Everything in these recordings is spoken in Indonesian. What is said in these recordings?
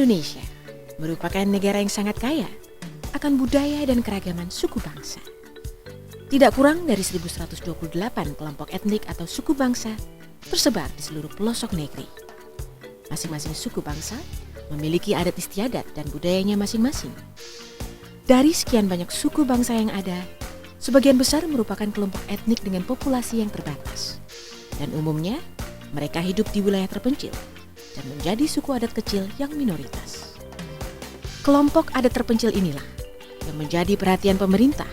Indonesia merupakan negara yang sangat kaya akan budaya dan keragaman suku bangsa. Tidak kurang dari 1128 kelompok etnik atau suku bangsa tersebar di seluruh pelosok negeri. Masing-masing suku bangsa memiliki adat istiadat dan budayanya masing-masing. Dari sekian banyak suku bangsa yang ada, sebagian besar merupakan kelompok etnik dengan populasi yang terbatas. Dan umumnya, mereka hidup di wilayah terpencil dan menjadi suku adat kecil yang minoritas. Kelompok adat terpencil inilah yang menjadi perhatian pemerintah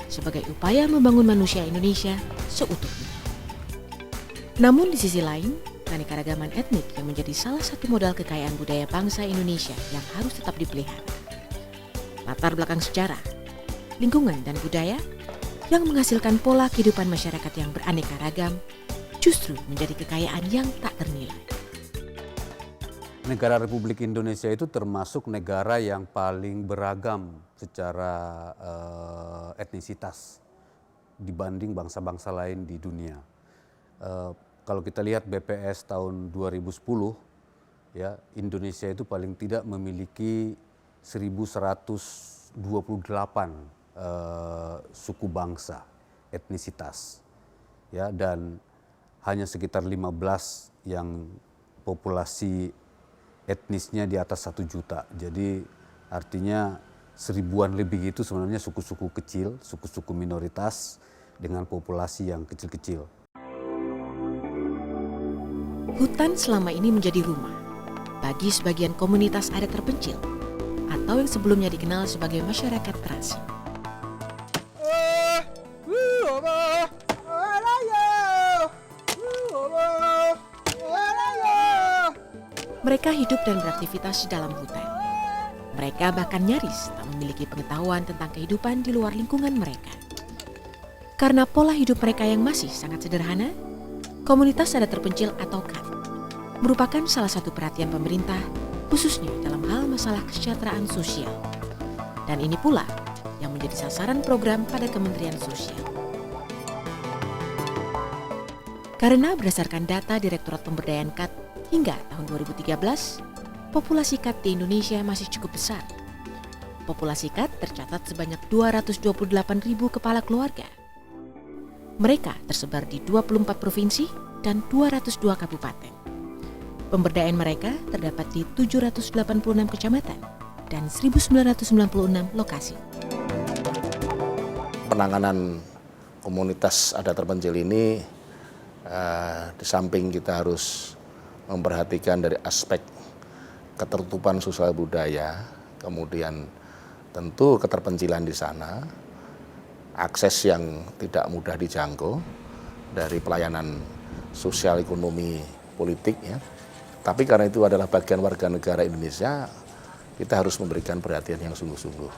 sebagai upaya membangun manusia Indonesia seutuhnya. Namun di sisi lain, keanekaragaman etnik yang menjadi salah satu modal kekayaan budaya bangsa Indonesia yang harus tetap dipelihara. Latar belakang sejarah, lingkungan dan budaya yang menghasilkan pola kehidupan masyarakat yang beraneka ragam justru menjadi kekayaan yang tak ternilai. Negara Republik Indonesia itu termasuk negara yang paling beragam secara etnisitas dibanding bangsa-bangsa lain di dunia. Kalau kita lihat BPS tahun 2010, ya, Indonesia itu paling tidak memiliki 1128 suku bangsa, etnisitas, ya, dan hanya sekitar 15 yang populasi etnisnya di atas 1 juta. Jadi artinya seribuan lebih itu sebenarnya suku-suku kecil, suku-suku minoritas dengan populasi yang kecil-kecil. Hutan selama ini menjadi rumah bagi sebagian komunitas adat terpencil atau yang sebelumnya dikenal sebagai masyarakat terasing. Mereka hidup dan beraktivitas di dalam hutan. Mereka bahkan nyaris tak memiliki pengetahuan tentang kehidupan di luar lingkungan mereka. Karena pola hidup mereka yang masih sangat sederhana, komunitas adat terpencil atau KAT merupakan salah satu perhatian pemerintah khususnya dalam hal masalah kesejahteraan sosial. Dan ini pula yang menjadi sasaran program pada Kementerian Sosial. Karena berdasarkan data Direktorat Pemberdayaan KAT hingga tahun 2013, populasi KAT di Indonesia masih cukup besar. Populasi KAT tercatat sebanyak 228.000 kepala keluarga. Mereka tersebar di 24 provinsi dan 202 kabupaten. Pemberdayaan mereka terdapat di 786 kecamatan dan 1996 lokasi. Penanganan komunitas adat terpencil ini di samping kita harus memperhatikan dari aspek ketertutupan sosial budaya, kemudian tentu keterpencilan di sana, akses yang tidak mudah dijangkau dari pelayanan sosial, ekonomi, politik, ya. Tapi karena itu adalah bagian warga negara Indonesia, kita harus memberikan perhatian yang sungguh-sungguh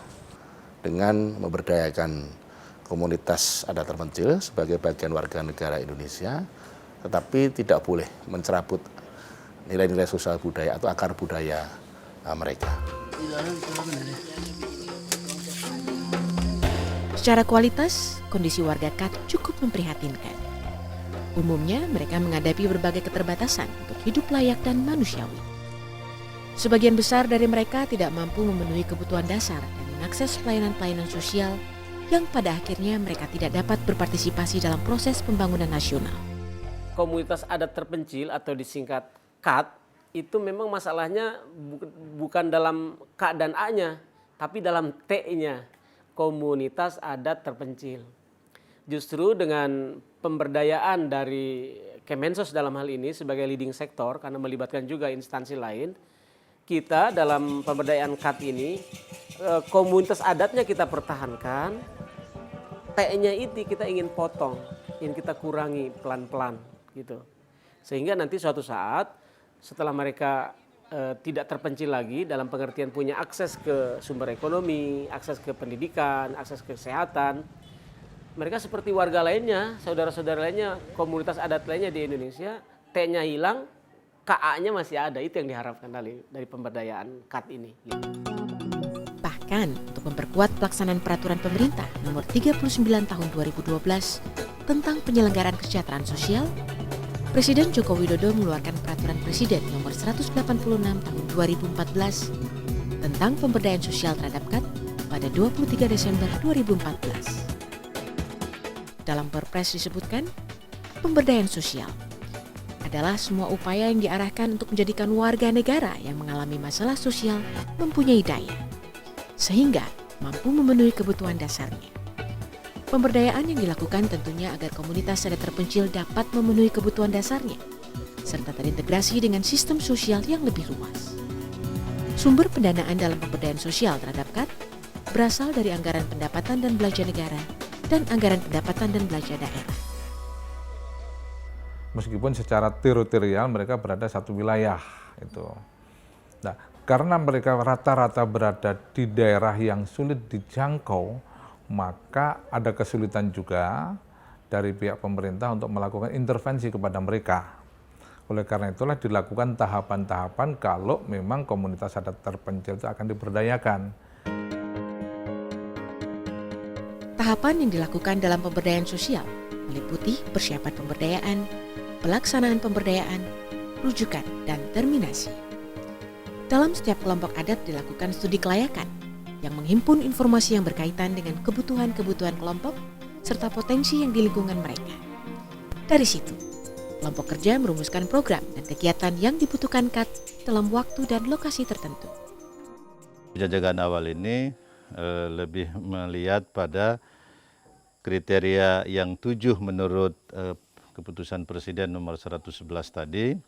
dengan memberdayakan komunitas adat terpencil sebagai bagian warga negara Indonesia, tetapi tidak boleh mencerabut nilai-nilai sosial budaya atau akar budaya mereka. Secara kualitas, kondisi warga KAT cukup memprihatinkan. Umumnya mereka menghadapi berbagai keterbatasan untuk hidup layak dan manusiawi. Sebagian besar dari mereka tidak mampu memenuhi kebutuhan dasar dan mengakses pelayanan-pelayanan sosial yang pada akhirnya mereka tidak dapat berpartisipasi dalam proses pembangunan nasional. Komunitas adat terpencil atau disingkat KAT itu memang masalahnya bukan dalam K dan A-nya, tapi dalam T-nya, komunitas adat terpencil. Justru dengan pemberdayaan dari Kemensos dalam hal ini sebagai leading sektor karena melibatkan juga instansi lain, kita dalam pemberdayaan KAT ini komunitas adatnya kita pertahankan, T-nya itu kita ingin potong, ingin kita kurangi pelan-pelan gitu. Sehingga nanti suatu saat setelah mereka tidak terpencil lagi dalam pengertian punya akses ke sumber ekonomi, akses ke pendidikan, akses ke kesehatan, mereka seperti warga lainnya, saudara-saudara lainnya, komunitas adat lainnya di Indonesia, T-nya hilang, KA-nya masih ada. Itu yang diharapkan dari pemberdayaan KAT ini. Gitu. Bahkan untuk memperkuat pelaksanaan peraturan pemerintah nomor 39 tahun 2012 tentang penyelenggaraan kesejahteraan sosial, Presiden Joko Widodo mengeluarkan Peraturan Presiden Nomor 186 Tahun 2014 tentang pemberdayaan sosial terhadap KAT pada 23 Desember 2014. Dalam Perpres disebutkan, pemberdayaan sosial adalah semua upaya yang diarahkan untuk menjadikan warga negara yang mengalami masalah sosial mempunyai daya, sehingga mampu memenuhi kebutuhan dasarnya. Pemberdayaan yang dilakukan tentunya agar komunitas adat terpencil dapat memenuhi kebutuhan dasarnya, serta terintegrasi dengan sistem sosial yang lebih luas. Sumber pendanaan dalam pemberdayaan sosial terhadap KAT berasal dari anggaran pendapatan dan belanja negara dan anggaran pendapatan dan belanja daerah. Meskipun secara teritorial mereka berada satu wilayah itu. Nah, karena mereka rata-rata berada di daerah yang sulit dijangkau, maka ada kesulitan juga dari pihak pemerintah untuk melakukan intervensi kepada mereka. Oleh karena itulah dilakukan tahapan-tahapan kalau memang komunitas adat terpencil itu akan diberdayakan. Tahapan yang dilakukan dalam pemberdayaan sosial meliputi persiapan pemberdayaan, pelaksanaan pemberdayaan, rujukan, dan terminasi. Dalam setiap kelompok adat dilakukan studi kelayakan yang menghimpun informasi yang berkaitan dengan kebutuhan-kebutuhan kelompok serta potensi yang di lingkungan mereka. Dari situ, kelompok kerja merumuskan program dan kegiatan yang dibutuhkan KAT dalam waktu dan lokasi tertentu. Penjajakan awal ini lebih melihat pada kriteria yang 7 menurut keputusan Presiden nomor 111 tadi.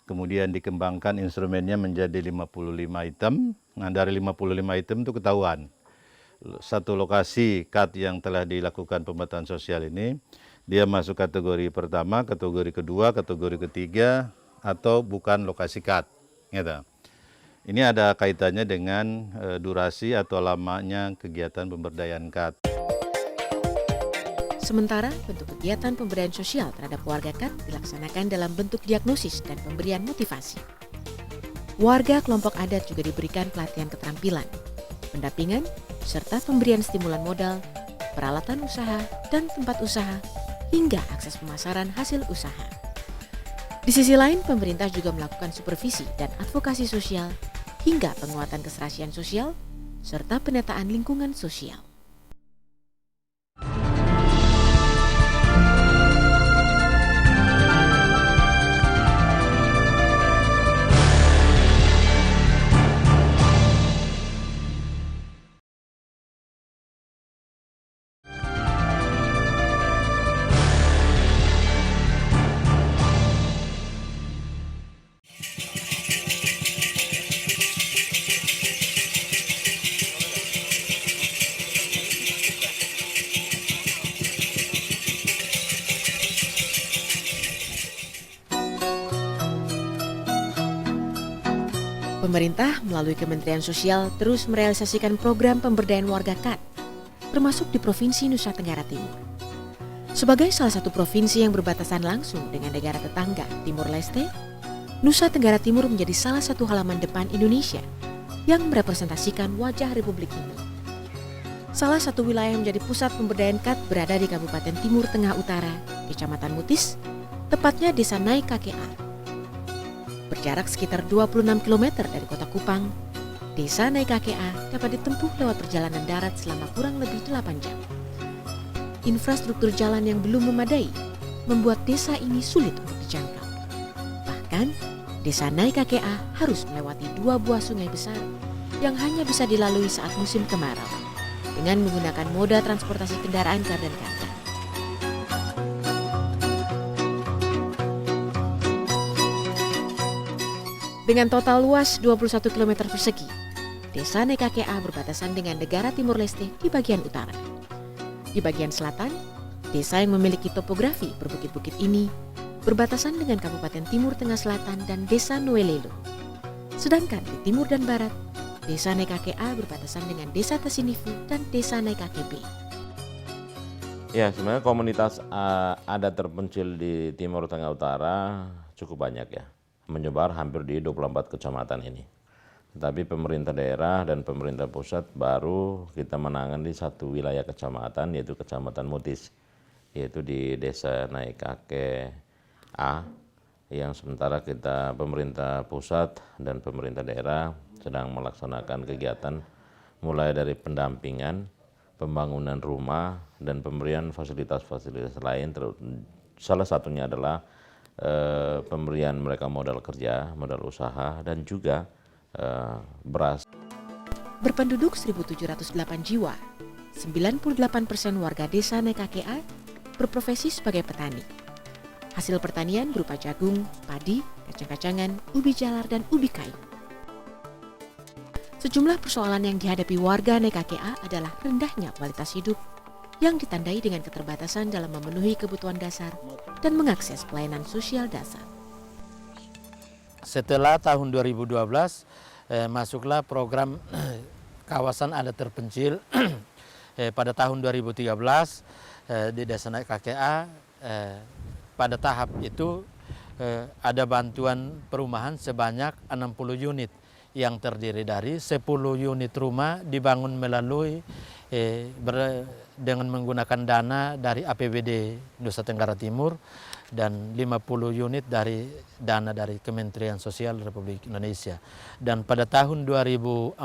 Kemudian dikembangkan instrumennya menjadi 55 item. Nah, dari 55 item itu ketahuan. Satu lokasi KAT yang telah dilakukan pemberdayaan sosial ini, dia masuk kategori pertama, kategori kedua, kategori ketiga, atau bukan lokasi KAT. Gitu. Ini ada kaitannya dengan durasi atau lamanya kegiatan pemberdayaan KAT. Sementara bentuk kegiatan pemberdayaan sosial terhadap warga KAT dilaksanakan dalam bentuk diagnosis dan pemberian motivasi. Warga kelompok adat juga diberikan pelatihan keterampilan, pendampingan, serta pemberian stimulan modal, peralatan usaha, dan tempat usaha, hingga akses pemasaran hasil usaha. Di sisi lain, pemerintah juga melakukan supervisi dan advokasi sosial, hingga penguatan keserasian sosial, serta penataan lingkungan sosial. Pemerintah melalui Kementerian Sosial terus merealisasikan program pemberdayaan warga KAT, termasuk di Provinsi Nusa Tenggara Timur. Sebagai salah satu provinsi yang berbatasan langsung dengan negara tetangga Timur Leste, Nusa Tenggara Timur menjadi salah satu halaman depan Indonesia yang merepresentasikan wajah Republik ini. Salah satu wilayah yang menjadi pusat pemberdayaan KAT berada di Kabupaten Timur Tengah Utara, Kecamatan Mutis, tepatnya Desa Nai KKA. Berjarak sekitar 26 km dari kota Kupang, Desa Nai KKA dapat ditempuh lewat perjalanan darat selama kurang lebih 8 jam. Infrastruktur jalan yang belum memadai membuat desa ini sulit untuk dijangkau. Bahkan, Desa Nai KKA harus melewati 2 buah sungai besar yang hanya bisa dilalui saat musim kemarau dengan menggunakan moda transportasi kendaraan garda kata. Dengan total luas 21 km persegi, Desa Nai KKA berbatasan dengan negara Timur Leste di bagian utara. Di bagian selatan, desa yang memiliki topografi berbukit-bukit ini berbatasan dengan Kabupaten Timur Tengah Selatan dan Desa Nuelelo. Sedangkan di timur dan barat, Desa Nai KKA berbatasan dengan Desa Tasinifu dan Desa Nai KKB. Ya, sebenarnya komunitas adat terpencil di Timur Tengah Utara cukup banyak ya, menyebar hampir di 24 kecamatan ini. Tetapi pemerintah daerah dan pemerintah pusat baru kita menangani satu wilayah kecamatan, yaitu Kecamatan Mutis, yaitu di Desa Nai Kakek, A, yang sementara kita pemerintah pusat dan pemerintah daerah sedang melaksanakan kegiatan mulai dari pendampingan, pembangunan rumah, dan pemberian fasilitas-fasilitas lain. Salah satunya adalah pemberian mereka modal kerja, modal usaha, dan juga beras. Berpenduduk 1.708 jiwa, 98% warga desa Naikakea berprofesi sebagai petani. Hasil pertanian berupa jagung, padi, kacang-kacangan, ubi jalar, dan ubi kayu. Sejumlah persoalan yang dihadapi warga Naikakea adalah rendahnya kualitas hidup yang ditandai dengan keterbatasan dalam memenuhi kebutuhan dasar dan mengakses pelayanan sosial dasar. Setelah tahun 2012, masuklah program kawasan adat terpencil. Pada tahun 2013 di Desa Naikakea, pada tahap itu ada bantuan perumahan sebanyak 60 unit yang terdiri dari 10 unit rumah dibangun melalui dengan menggunakan dana dari APBD Nusa Tenggara Timur dan 50 unit dari dana dari Kementerian Sosial Republik Indonesia. Dan pada tahun 2014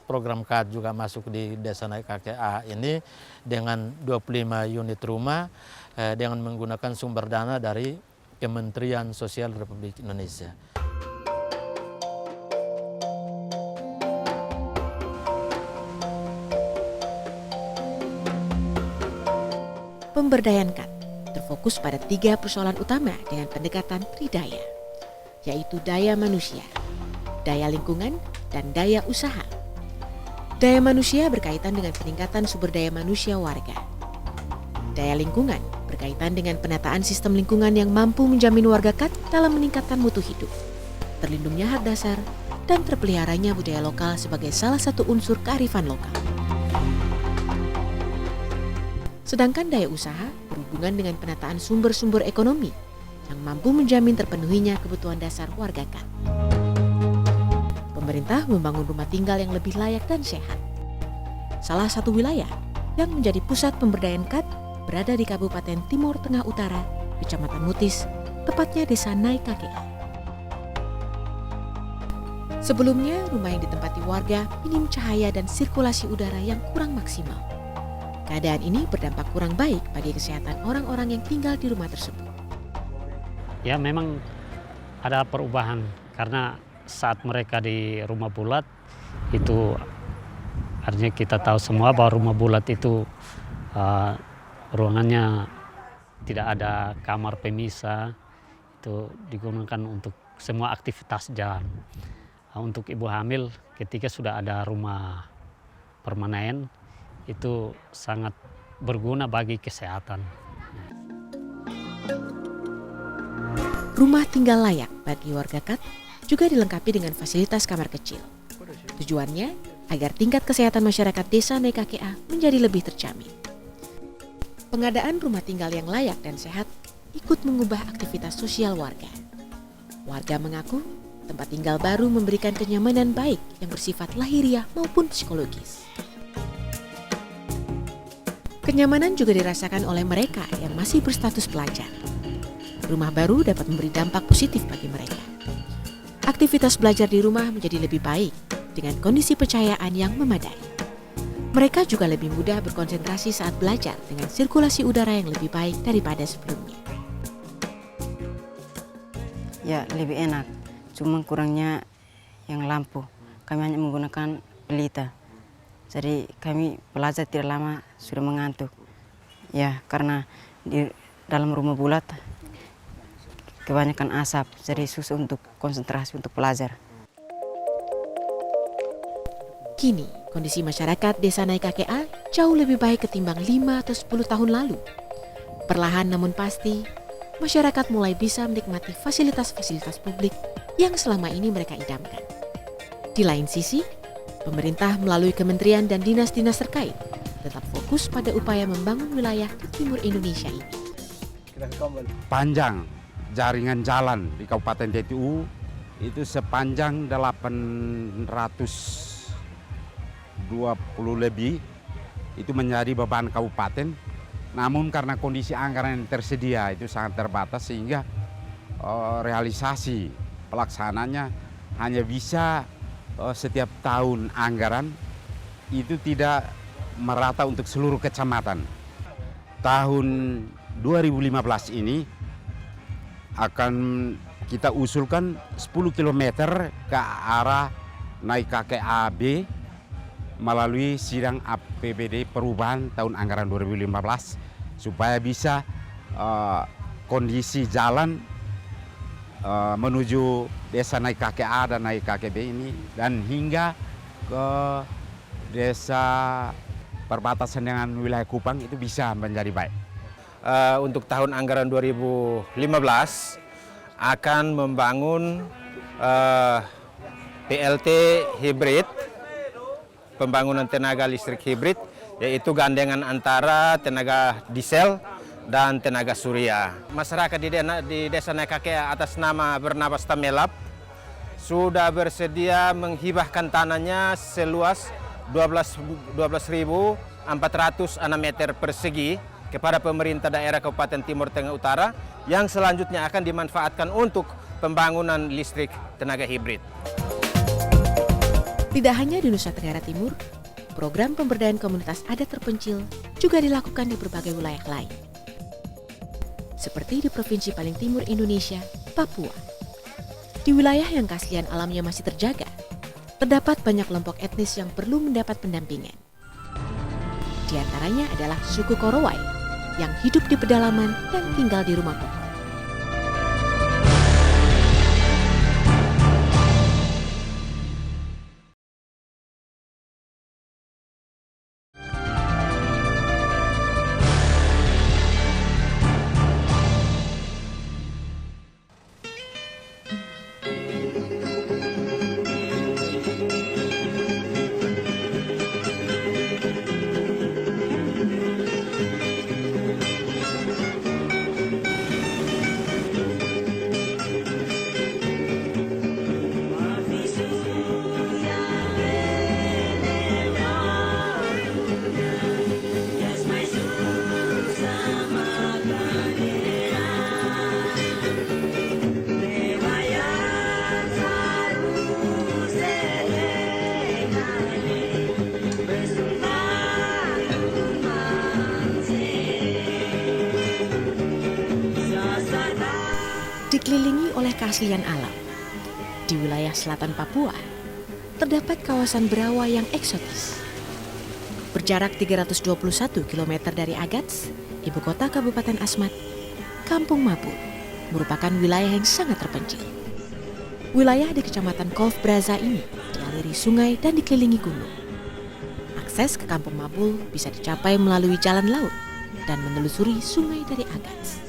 program KAD juga masuk di Desa Naikakea ini dengan 25 unit rumah dengan menggunakan sumber dana dari Kementerian Sosial Republik Indonesia. Pemberdayaan KAD terfokus pada 3 persoalan utama dengan pendekatan tridaya, yaitu daya manusia, daya lingkungan, dan daya usaha. Daya manusia berkaitan dengan peningkatan sumber daya manusia warga. Daya lingkungan berkaitan dengan penataan sistem lingkungan yang mampu menjamin warga KAD dalam meningkatkan mutu hidup, terlindungnya hak dasar, dan terpeliharanya budaya lokal sebagai salah satu unsur kearifan lokal. Sedangkan daya usaha berhubungan dengan penataan sumber-sumber ekonomi yang mampu menjamin terpenuhinya kebutuhan dasar warga KAD. Pemerintah membangun rumah tinggal yang lebih layak dan sehat. Salah satu wilayah yang menjadi pusat pemberdayaan KAD berada di Kabupaten Timur Tengah Utara, Kecamatan Mutis, tepatnya Desa Naikakea. Sebelumnya, rumah yang ditempati warga minim cahaya dan sirkulasi udara yang kurang maksimal. Keadaan ini berdampak kurang baik bagi kesehatan orang-orang yang tinggal di rumah tersebut. Ya memang ada perubahan karena saat mereka di rumah bulat itu artinya kita tahu semua bahwa rumah bulat itu ruangannya tidak ada kamar pemisah, itu digunakan untuk semua aktivitas jalan. Untuk ibu hamil ketika sudah ada rumah permanen itu sangat berguna bagi kesehatan. Rumah tinggal layak bagi warga KAD juga dilengkapi dengan fasilitas kamar kecil. Tujuannya agar tingkat kesehatan masyarakat Desa Naikakea menjadi lebih terjamin. Pengadaan rumah tinggal yang layak dan sehat ikut mengubah aktivitas sosial warga. Warga mengaku tempat tinggal baru memberikan kenyamanan baik yang bersifat lahiriah maupun psikologis. Kenyamanan juga dirasakan oleh mereka yang masih berstatus pelajar. Rumah baru dapat memberi dampak positif bagi mereka. Aktivitas belajar di rumah menjadi lebih baik dengan kondisi pencahayaan yang memadai. Mereka juga lebih mudah berkonsentrasi saat belajar dengan sirkulasi udara yang lebih baik daripada sebelumnya. Ya, lebih enak. Cuma kurangnya yang lampu. Kami hanya menggunakan pelita. Jadi kami belajar tidak lama sudah mengantuk. Ya, karena di dalam rumah bulat kebanyakan asap, jadi susah untuk konsentrasi untuk belajar. Kini, kondisi masyarakat Desa Naikakea jauh lebih baik ketimbang 5 atau 10 tahun lalu. Perlahan namun pasti, masyarakat mulai bisa menikmati fasilitas-fasilitas publik yang selama ini mereka idamkan. Di lain sisi, pemerintah melalui kementerian dan dinas-dinas terkait tetap fokus pada upaya membangun wilayah di timur Indonesia ini. Panjang jaringan jalan di Kabupaten DTU itu sepanjang 820 lebih, itu menjadi beban kabupaten. Namun karena kondisi anggaran yang tersedia itu sangat terbatas sehingga realisasi pelaksananya hanya bisa setiap tahun anggaran itu tidak merata untuk seluruh kecamatan. Tahun 2015 ini akan kita usulkan 10 km ke arah naik KKA B melalui sidang APBD perubahan tahun anggaran 2015 supaya bisa kondisi jalan menuju desa naik KKA dan naik KKB ini dan hingga ke desa perbatasan dengan wilayah Kupang itu bisa menjadi baik. Untuk tahun anggaran 2015 akan membangun PLT hibrid, pembangunan tenaga listrik hibrid, yaitu gandengan antara tenaga diesel dan tenaga surya. Masyarakat di desa Naik Kakea atas nama bernama Stamelap sudah bersedia menghibahkan tanahnya seluas 12.406 meter persegi kepada pemerintah daerah Kabupaten Timur Tengah Utara yang selanjutnya akan dimanfaatkan untuk pembangunan listrik tenaga hibrid. Tidak hanya di Nusa Tenggara Timur, program pemberdayaan komunitas adat terpencil juga dilakukan di berbagai wilayah lain. Seperti di provinsi paling timur Indonesia, Papua. Di wilayah yang keaslian alamnya masih terjaga, terdapat banyak kelompok etnis yang perlu mendapat pendampingan. Di antaranya adalah suku Korowai yang hidup di pedalaman dan tinggal di rumah pokok. Dikelilingi oleh keaslian alam, di wilayah selatan Papua, terdapat kawasan berawa yang eksotis. Berjarak 321 km dari Agats, ibu kota Kabupaten Asmat, Kampung Mabul merupakan wilayah yang sangat terpencil. Wilayah di Kecamatan Kolf Braza ini dialiri sungai dan dikelilingi gunung. Akses ke Kampung Mabul bisa dicapai melalui jalan laut dan menelusuri sungai dari Agats.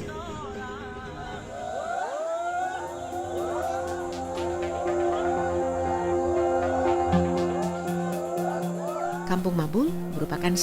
Kampung Mabul merupakan